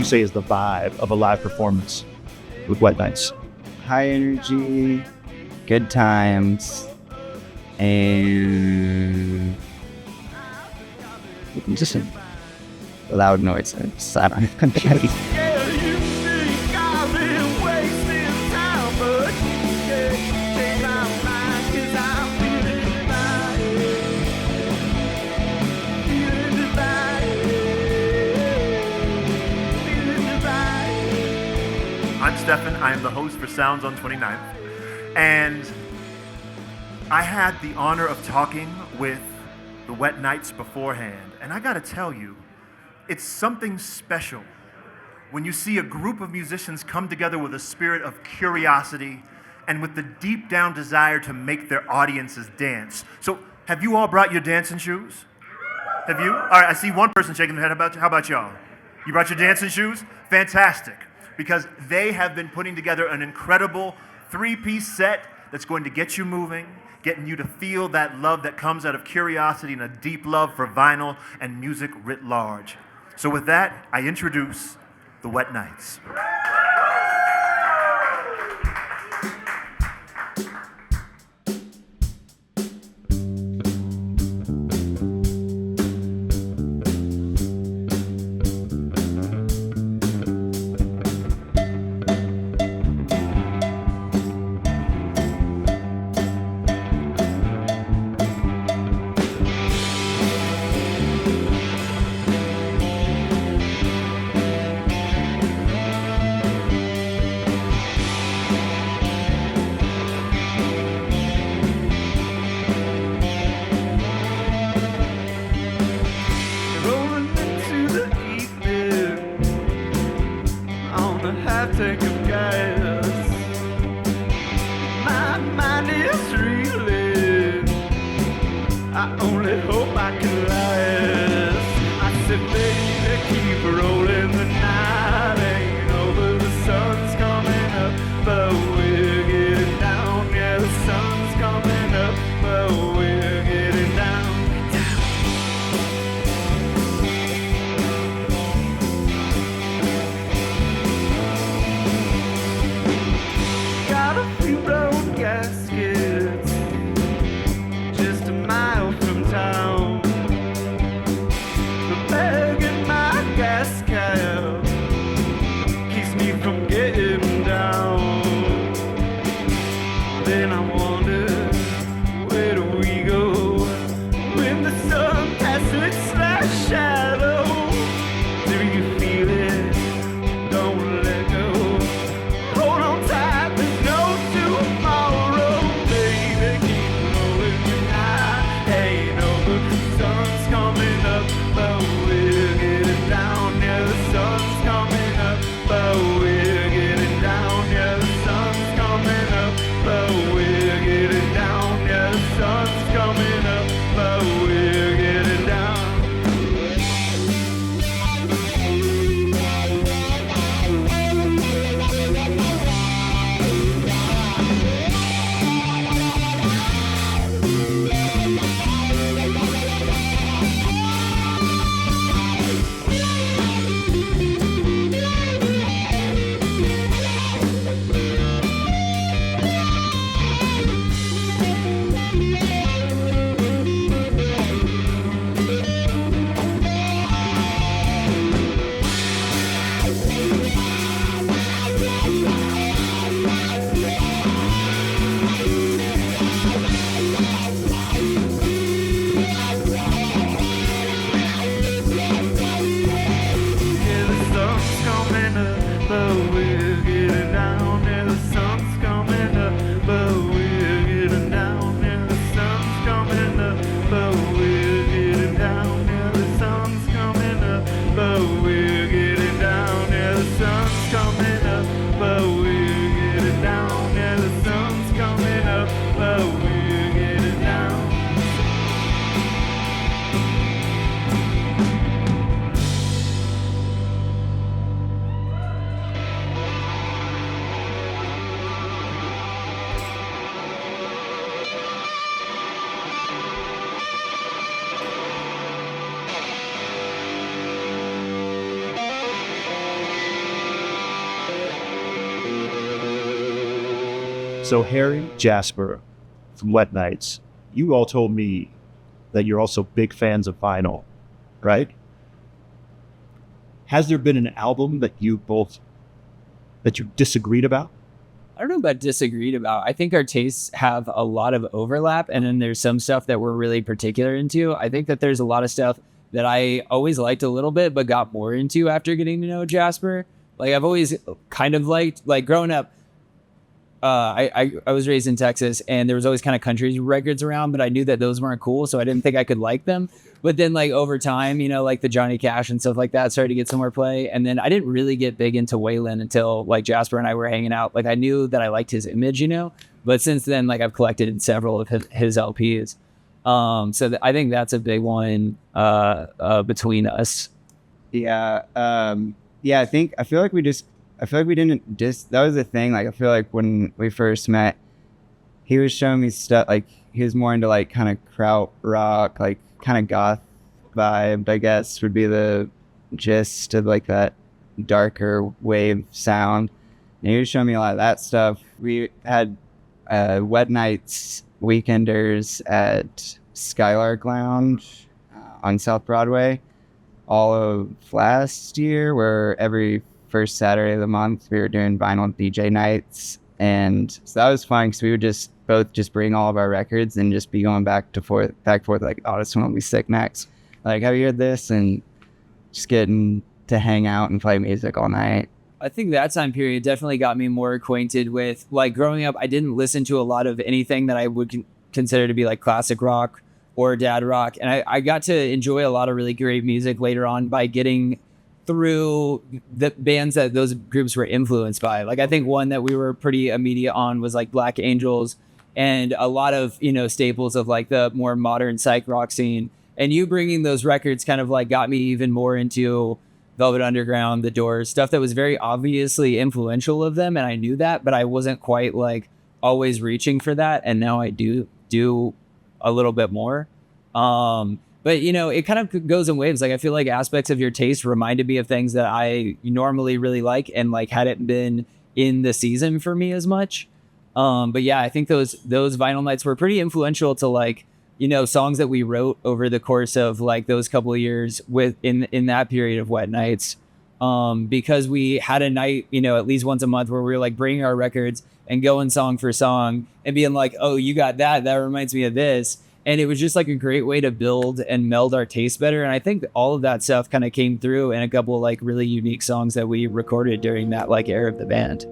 say is the vibe of a live performance with Wet Nights? High energy, good times, and just a loud noises. I don't know. I'm Stefan. I am the host for Sounds on 29th. And I had the honor of talking with the Wet Nights beforehand. And I gotta tell you, it's something special when you see a group of musicians come together with a spirit of curiosity and with the deep down desire to make their audiences dance. So have you all brought your dancing shoes? Have you? All right, I see one person shaking their head. How about y'all? You brought your dancing shoes? Fantastic. Because they have been putting together an incredible 3-piece set that's going to get you moving, getting you to feel that love that comes out of curiosity and a deep love for vinyl and music writ large. So with that, I introduce the Wet Nights. So Harry, Jasper from Wet Nights, you all told me that you're also big fans of vinyl, right? Has there been an album that you disagreed about? I don't know about disagreed about. I think our tastes have a lot of overlap, and then there's some stuff that we're really particular into. I think that there's a lot of stuff that I always liked a little bit, but got more into after getting to know Jasper. Like I've always kind of liked, like growing up, I was raised in Texas, and there was always kind of country records around, but I knew that those weren't cool, so I didn't think I could like them. But then like over time, you know, like the Johnny Cash and stuff like that started to get some more play. And then I didn't really get big into Waylon until like Jasper and I were hanging out. Like I knew that I liked his image, you know, but since then, like I've collected several of his LPs. So I think that's a big one between us. Yeah. I feel like we didn't that was the thing. Like, I feel like when we first met, he was showing me stuff, like, he was more into, like, kind of kraut rock, like, kind of goth vibe, I guess, would be the gist of, like, that darker wave sound. And he was showing me a lot of that stuff. We had Wet Nights weekenders at Skylark Lounge on South Broadway all of last year, where every first Saturday of the month we were doing vinyl DJ nights. And so that was fun because we would both bring all of our records and just be going back and forth like, oh, this one will be sick next, like, have you heard this? And just getting to hang out and play music all night. I think that time period definitely got me more acquainted with, like, growing up, I didn't listen to a lot of anything that I would consider to be like classic rock or dad rock. And I got to enjoy a lot of really great music later on by getting through the bands that those groups were influenced by. Like, I think one that we were pretty immediate on was like Black Angels, and a lot of, you know, staples of like the more modern psych rock scene. And you bringing those records kind of like got me even more into Velvet Underground, The Doors, stuff that was very obviously influential of them. And I knew that, but I wasn't quite like always reaching for that. And now I do a little bit more. But, you know, it kind of goes in waves. Like, I feel like aspects of your taste reminded me of things that I normally really like and like hadn't been in the season for me as much. But yeah, I think those vinyl nights were pretty influential to, like, you know, songs that we wrote over the course of like those couple of years in that period of Wet Nights. Because we had a night, you know, at least once a month where we were like bringing our records and going song for song and being like, oh, you got that reminds me of this. And it was just like a great way to build and meld our taste better. And I think all of that stuff kind of came through in a couple of like really unique songs that we recorded during that like era of the band.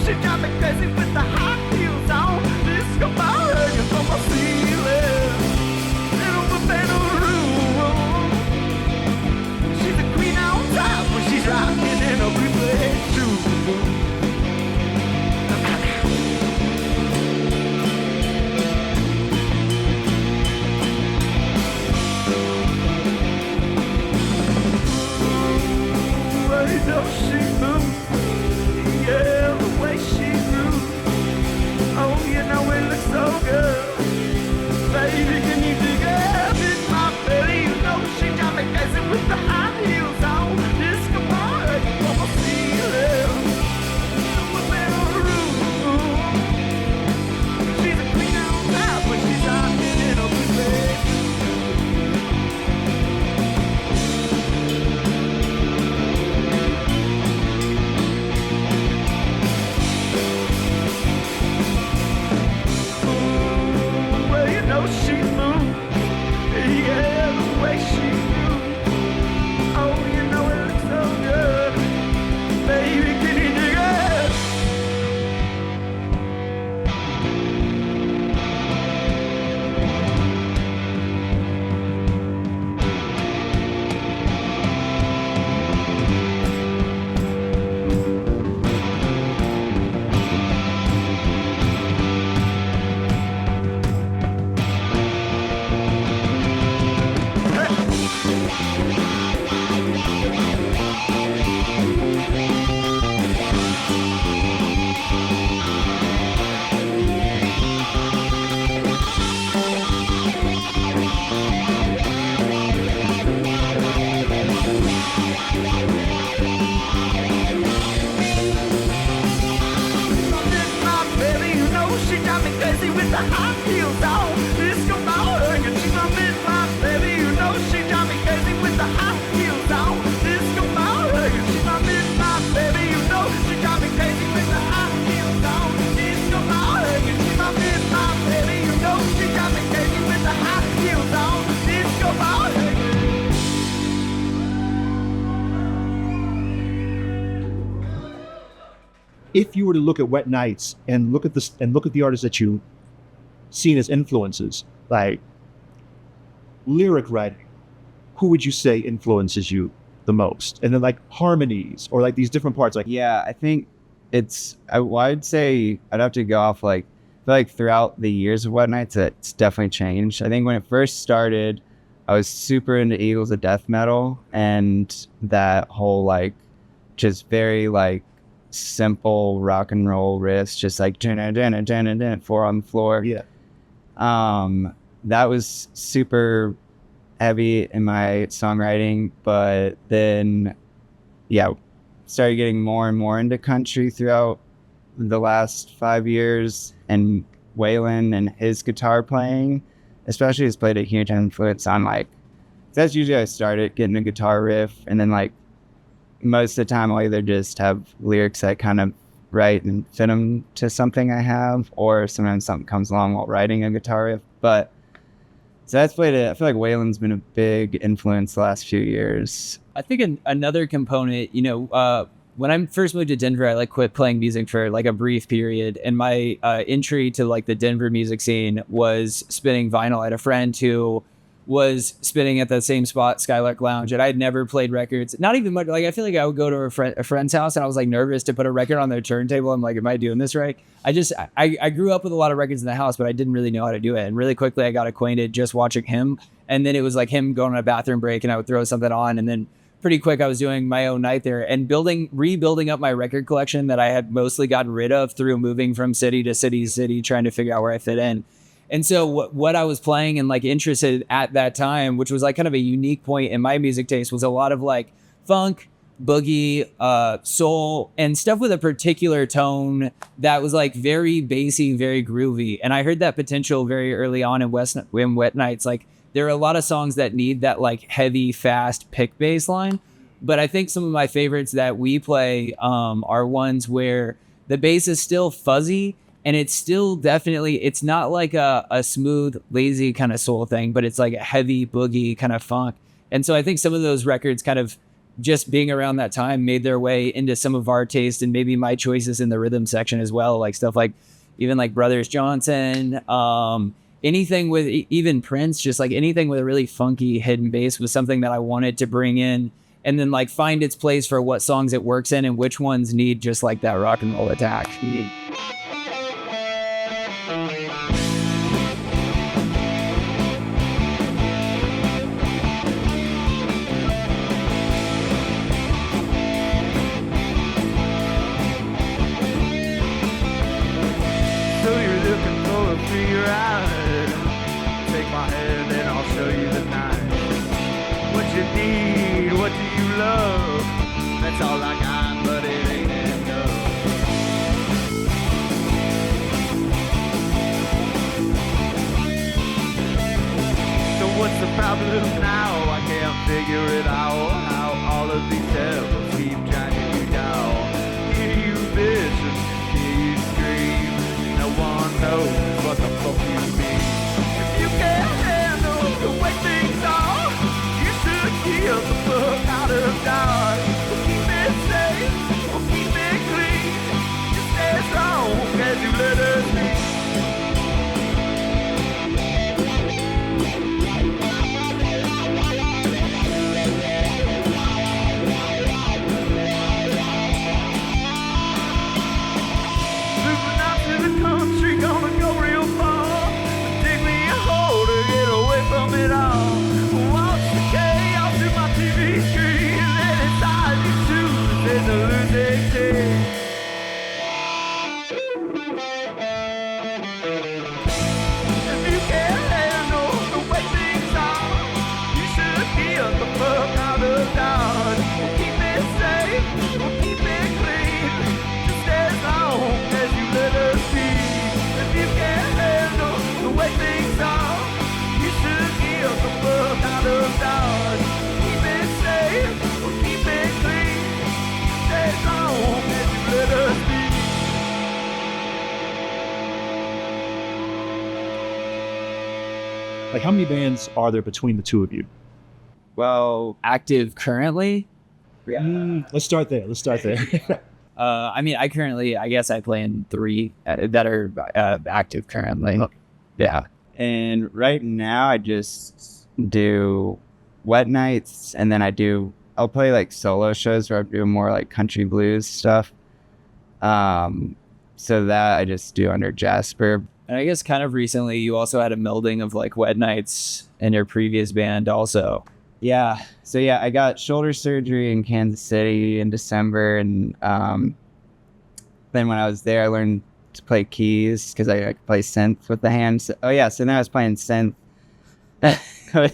She got me crazy with the high heels on. This come out, you from my seat. if you were to look at Wet Nights and look at the artists that you seen as influences, like lyric writing, who would you say influences you the most? And then like harmonies or like these different parts, like Yeah, I think I'd say I'd have to go off like, I feel like throughout the years of Wet Nights, it's definitely changed. I think when it first started, I was super into Eagles of Death Metal and that whole like just very like simple rock and roll riffs, just like 4 on the floor. yeah. That was super heavy in my songwriting, but then started getting more and more into country throughout the last 5 years, and Waylon and his guitar playing especially has played a huge influence on like, that's usually how I started getting a guitar riff, and then like most of the time I'll either just have lyrics that kind of write and fit them to something I have, or sometimes something comes along while writing a guitar riff. But so that's played it. I feel like Waylon's been a big influence the last few years. I think another component, when I first moved to Denver, I like quit playing music for like a brief period. And my entry to like the Denver music scene was spinning vinyl. I had a friend who was spinning at the same spot, Skylark Lounge, and I had never played records. Not even much. Like I feel like I would go to a friend's house and I was like nervous to put a record on their turntable. I'm like, am I doing this right? I grew up with a lot of records in the house, but I didn't really know how to do it. And really quickly I got acquainted just watching him. And then it was like him going on a bathroom break and I would throw something on, and then pretty quick I was doing my own night there and rebuilding up my record collection that I had mostly gotten rid of through moving from city to city, trying to figure out where I fit in. And so what I was playing and like interested at that time, which was like kind of a unique point in my music taste, was a lot of like funk, boogie, soul, and stuff with a particular tone that was like very bassy, very groovy. And I heard that potential very early on in Wet Nights. Like there are a lot of songs that need that like heavy, fast pick bass line. But I think some of my favorites that we play are ones where the bass is still fuzzy, and it's still definitely, it's not like a smooth, lazy kind of soul thing, but it's like a heavy boogie kind of funk. And so I think some of those records kind of just being around that time made their way into some of our taste and maybe my choices in the rhythm section as well. Like stuff like even like Brothers Johnson, anything with even Prince, just like anything with a really funky hidden bass was something that I wanted to bring in and then like find its place for what songs it works in and which ones need just like that rock and roll attack. Like, how many bands are there between the two of you? Well, Active currently? Let's start there. I mean, I guess I play in 3 that are active currently. Yeah. And right now I just do wet nights, and then I'll play like solo shows where I do more like country blues stuff. So that I just do under Jasper. And I guess kind of recently you also had a melding of like wet nights in your previous band also. Yeah. So yeah, I got shoulder surgery in Kansas City in December, and then when I was there, I learned to play keys because I could play synth with the hands. So then I was playing synth. It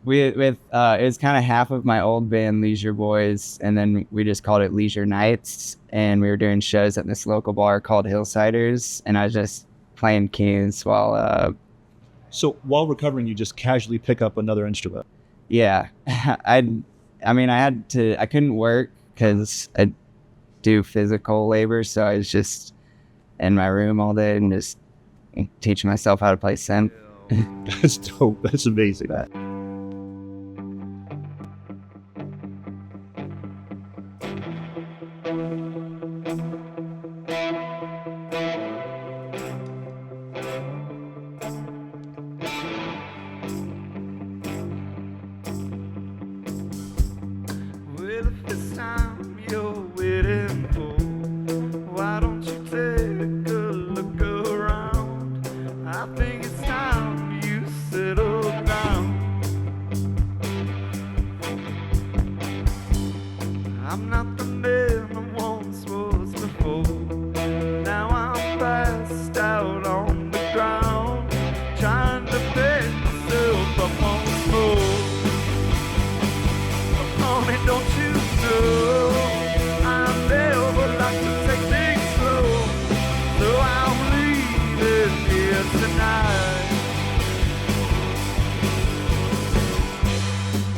was kind of half of my old band, Leisure Boys, and then we just called it Leisure Nights, and we were doing shows at this local bar called Hillsiders, and I was just playing keys while. So while recovering, you just casually pick up another instrument. Yeah, I couldn't work because I do physical labor, so I was just in my room all day and just teaching myself how to play synth. That's dope. That's amazing. Well, if it's time you're waiting for, why don't you take a look around? I think it's time you settle down. I'm not the man I once was before. Now I'm passed out on the ground, trying to pick myself up on the floor. Honey, don't you know I never like to take things slow, so I'm leaving here tonight.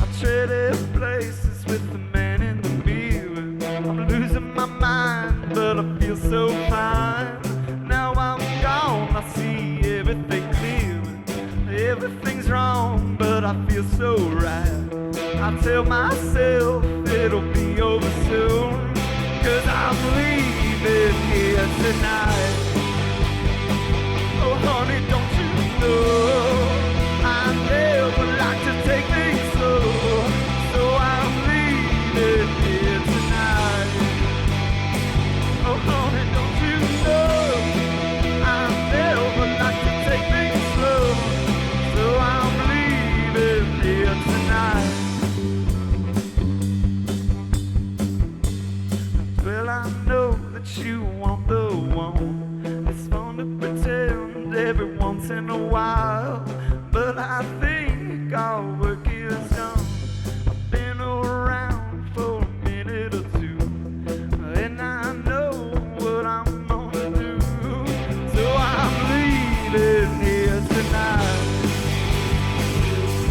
I traded places with the man in the mirror. I'm losing my mind, but I feel so fine. Now I'm gone, I see everything clear. Everything's wrong, but I feel so right. I tell myself it'll be over soon, 'cause I'm leaving here tonight. Oh honey, don't you know I never like to take things slow, so I'm leaving here tonight. Oh honey, don't you know I never like to take things slow, so I'm leaving here tonight. Well, I know that you want the one. It's fun to pretend every once in a while, but I think our work is done. I've been around for a minute or two, and I know what I'm gonna do, so I'm leaving here tonight.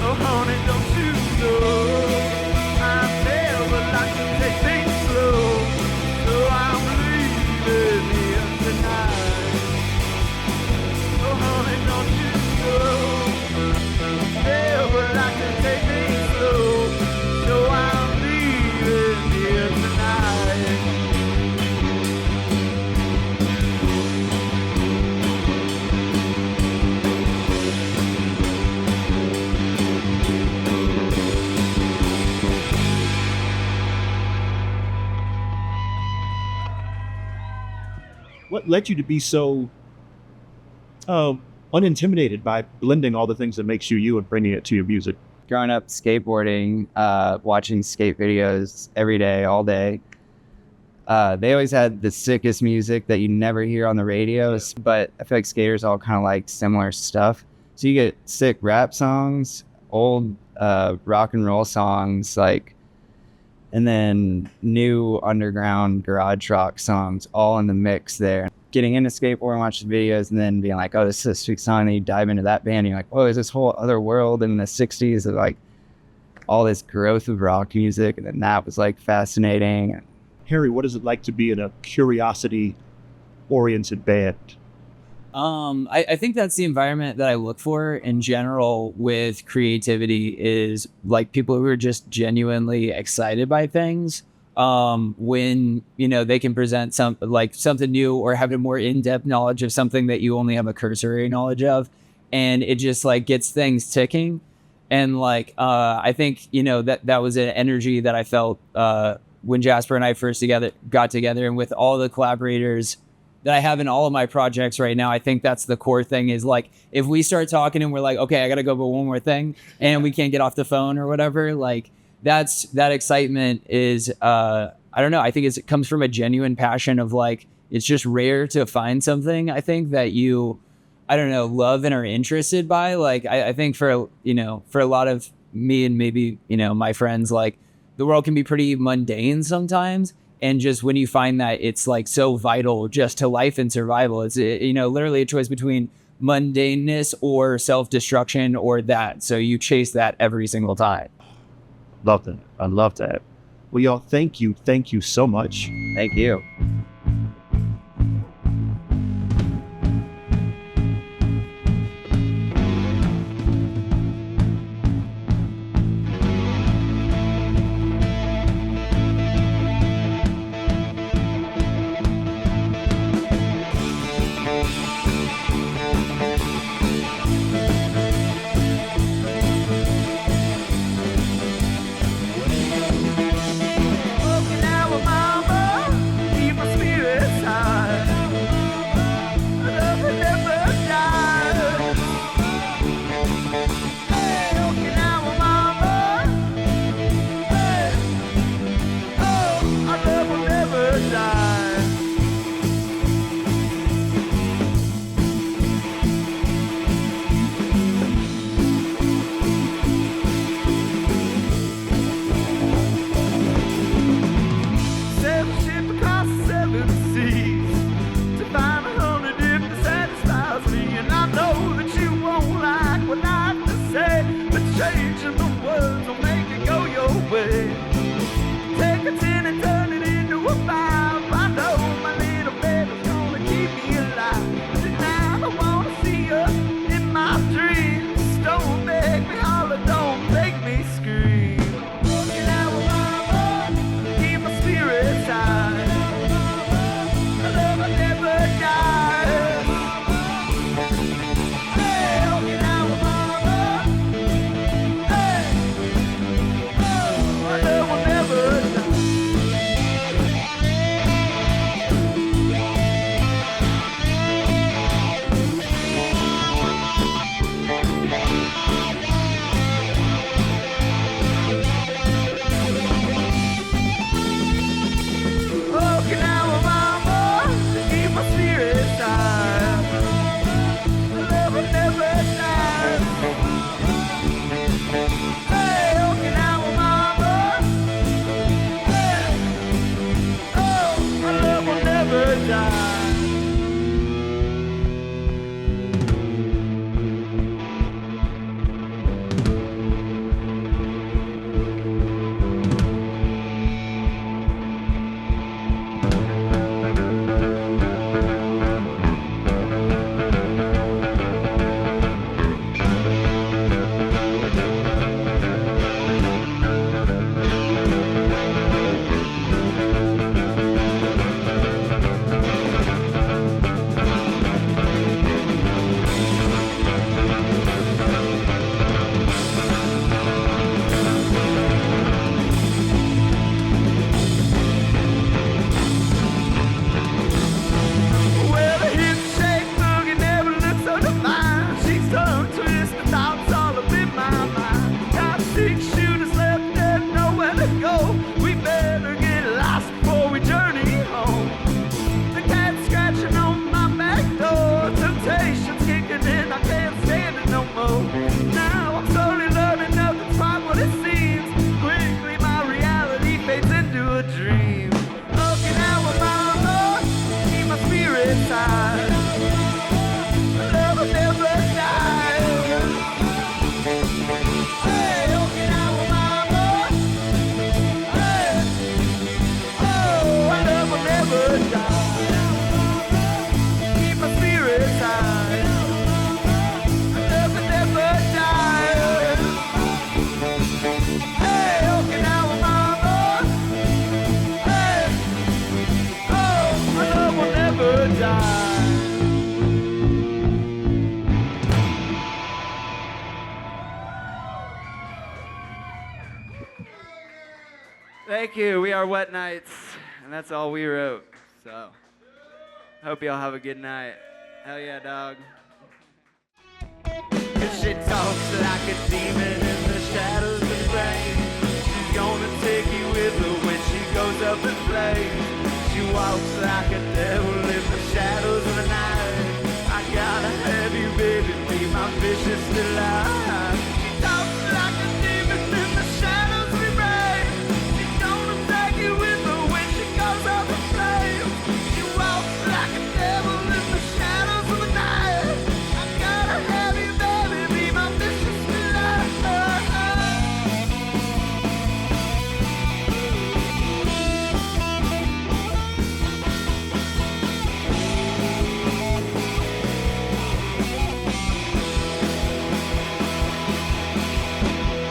Oh honey, don't you know I never like to take things slow, so I'm leaving here tonight. Oh honey, don't you know never like to take things slow, so I'm leaving here tonight. What led you to be so unintimidated by blending all the things that makes you you and bringing it to your music? Growing up skateboarding, watching skate videos every day, all day. They always had the sickest music that you never hear on the radios, but I feel like skaters all kind of like similar stuff. So you get sick rap songs, old rock and roll songs, like, and then new underground garage rock songs all in the mix there. Getting into skateboarding, watching videos, and then being like, oh, this is a sweet song. And you dive into that band, and you're like, whoa, there's this whole other world in the 60s of like all this growth of rock music. And then that was like fascinating. Harry, what is it like to be in a curiosity-oriented band? I think that's the environment that I look for in general with creativity, is like people who are just genuinely excited by things. when, you know, they can present something new or have a more in-depth knowledge of something that you only have a cursory knowledge of, and it just like gets things ticking. And like I think, you know, that was an energy that I felt when Jasper and I first got together, and with all the collaborators that I have in all of my projects right now. I think that's the core thing, is like, if we start talking and we're like, okay, I gotta go, but one more thing, and we can't get off the phone or whatever, like that excitement is I don't know, I think it comes from a genuine passion of like, it's just rare to find something, I think, that you, I don't know, love and are interested by. Like I think for, you know, for a lot of me and maybe, you know, my friends, like the world can be pretty mundane sometimes. And just when you find that it's like so vital just to life and survival, it's, you know, literally a choice between mundaneness or self-destruction or that. So you chase that every single time. Love that. I love that. Well, y'all, thank you. Thank you so much. Thank you. Hey, Okinawa Thank you. We are Wet Nights, and that's all we wrote. So, hope y'all have a good night. Hell yeah, dog. Cause she talks like a demon in the shadows of the rain. She's gonna take you with her when she goes up in flames. She walks like a devil in the shadows of the night. I gotta have you, baby, be my vicious delight. She talks like a demon in the shadows of the rain. She's gonna take you with her when she goes up in flames. She walks like a devil in the shadows of the night. I gotta have you, baby, be my vicious delight.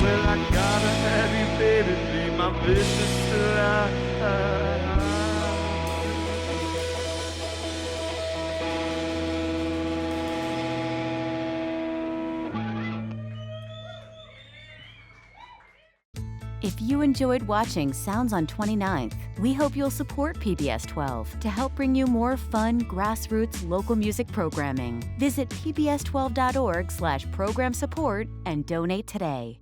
Well, I gotta have you, baby, be my vicious delight. If you enjoyed watching Sounds on 29th, we hope you'll support PBS 12 to help bring you more fun, grassroots local music programming. Visit pbs12.org/program support and donate today.